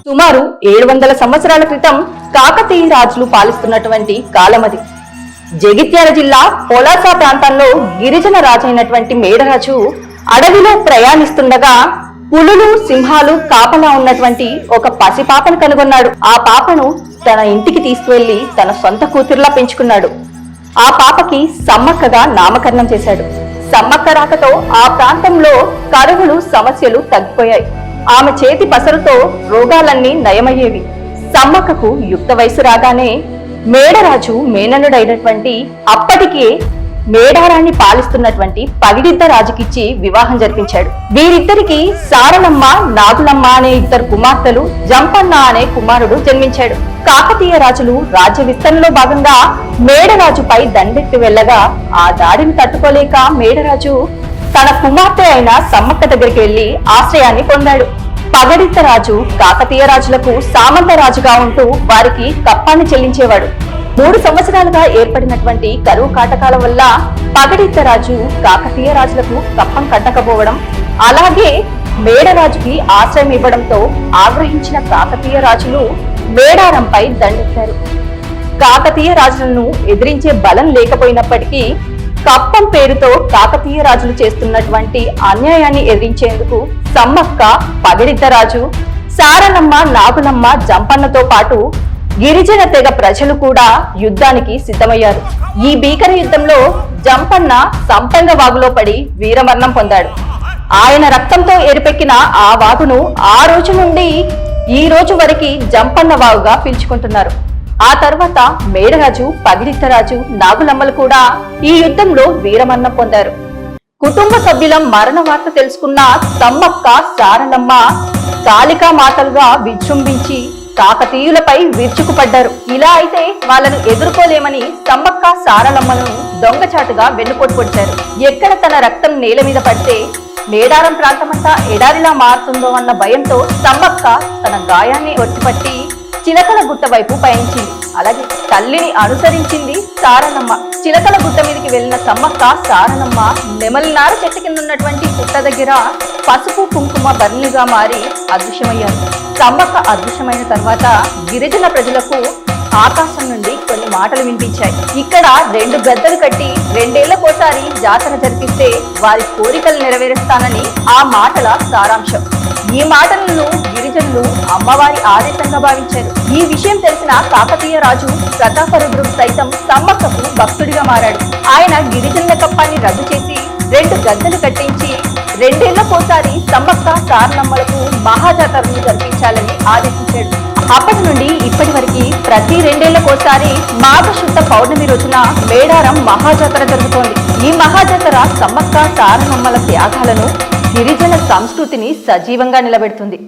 సుమారు 700 సంవత్సరాల క్రితం కాకతీయ రాజులు పాలిస్తున్నటువంటి కాలమది. జగిత్యాల జిల్లా పొలాస ప్రాంతంలో గిరిజన రాజైనటువంటి మేడరాజు అడవిలో ప్రయాణిస్తుండగా పులులు, సింహాలు కాపలా ఉన్నటువంటి ఒక పసిపాపను కనుగొన్నాడు. ఆ పాపను తన ఇంటికి తీసుకువెళ్లి తన సొంత కూతురులా పెంచుకున్నాడు. ఆ పాపకి సమ్మక్కగా నామకరణం చేశాడు. సమ్మక్క రాకతో ఆ ప్రాంతంలో కరువులు, సమస్యలు తగ్గిపోయాయి. ఆమె చేతి పసరుతో రోగాలన్నీ నయమయ్యేవి. సమ్మక్కకు యుక్త వయసు రాగానే మేడరాజు మేననుడైనటువంటి అప్పటికే మేడారాన్ని పాలిస్తున్నటువంటి పగిడిద్ద రాజుకిచ్చి వివాహం జరిపించాడు. వీరిద్దరికి సారలమ్మ, నాగులమ్మ అనే 2 కుమార్తెలు, జంపన్న అనే కుమారుడు జన్మించాడు. కాకతీయ రాజులు రాజ్య విస్తరణలో భాగంగా మేడరాజుపై దండెత్తి వెళ్లగా ఆ దాడిని తట్టుకోలేక మేడరాజు తన కుమార్తె అయిన సమ్మక్క దగ్గరికి వెళ్లి ఆశ్రయాన్ని పొందాడు. పగడిద్ద రాజు కాకతీయ రాజులకు సామంత రాజుగా ఉంటూ వారికి కప్పాన్ని చెల్లించేవాడు. 3 సంవత్సరాలుగా ఏర్పడినటువంటి కరువు కాటకాల వల్ల పగడిద్ద రాజు కాకతీయ రాజులకు కప్పం కట్టకపోవడం, అలాగే మేడరాజుకి ఆశ్రయం ఇవ్వడంతో ఆగ్రహించిన కాకతీయ రాజులు మేడారంపై దండెత్తారు. కాకతీయ రాజులను ఎదిరించే బలం లేకపోయినప్పటికీ కప్పం పేరుతో కాకతీయ రాజులు చేస్తున్నటువంటి అన్యాయాన్ని ఎదిరించేందుకు సమ్మక్క, పగడిద్ద రాజు, సారలమ్మ, నాగులమ్మ, జంపన్నతో పాటు గిరిజన తెగ ప్రజలు కూడా యుద్ధానికి సిద్ధమయ్యారు. ఈ భీకర యుద్ధంలో జంపన్న సంపెంగ వాగులో పడి వీరమరణం పొందాడు. ఆయన రక్తంతో ఎరిపెక్కిన ఆ వాగును ఆ రోజు నుండి ఈ రోజు వరకు జంపన్న వాగుగా పిలుచుకుంటున్నారు. ఆ తర్వాత మేడరాజు, పగిడిద్ద రాజు, నాగులమ్మలు కూడా ఈ యుద్ధంలో వీరమరణం పొందారు. కుటుంబ సభ్యుల మరణ వార్త తెలుసుకున్న సమ్మక్క, సారలమ్మ కాళికా మాతలుగా విజృంభించి కాకతీయులపై విరుచుకుపడ్డారు. ఇలా అయితే వాళ్ళను ఎదుర్కోలేమని సమ్మక్క, సారలమ్మలను దొంగచాటుగా వెన్నుపోటు పొడిచారు. ఎక్కడ తన రక్తం నేల మీద పడితే మేడారం ప్రాంతమంతా ఎడారిలా మారుతుందో అన్న భయంతో సమ్మక్క తన గాయాన్ని ఒట్టిపట్టి చిలకల గుట్ట వైపు పయనించింది. అలాగే తల్లిని అనుసరించింది సారలమ్మ. చిలకల గుట్ట మీదకి వెళ్లిన సమ్మక్క, సారలమ్మ నెమలినార చెట్టు కింద ఉన్నటువంటి పుట్ట దగ్గర పసుపు, కుంకుమ బర్ణిగా మారి అదృశ్యమయ్యారు. సమ్మక్క అదృశ్యమైన తర్వాత గిరిజన ప్రజలకు ఆకాశం నుండి కొన్ని మాటలు వినిపించాయి. ఇక్కడ 2 గద్దలు కట్టి 2 ఏళ్లకోసారి జాతర జరిపిస్తే వారి కోరికలు నెరవేరుస్తానని ఆ మాటల సారాంశం. ఈ మాటలను గిరిజనులు అమ్మవారి ఆదేశంగా భావించారు. ఈ విషయం తెలిసిన కాకతీయ రాజు ప్రతాపరుద్రుడు సైతం సమ్మక్కకు భక్తుడిగా మారాడు. ఆయన గిరిజనుల కప్పాన్ని రద్దు చేసి 2 గద్దలు కట్టించి 2 ఏళ్లకోసారి సమ్మక్క, సారలమ్మలకు మహాజాతరను జరిపించాలని ఆదేశించాడు. అప్పటి నుండి ఇప్పటి వరకు ప్రతి 2 ఏళ్లకోసారి మాఘశుద్ధ పౌర్ణమి రోజున మేడారం మహాజాతర జరుగుతోంది. ఈ మహాజాతర సమ్మక్క, సారలమ్మల త్యాగాలను, గిరిజన సంస్కృతిని సజీవంగా నిలబెడుతుంది.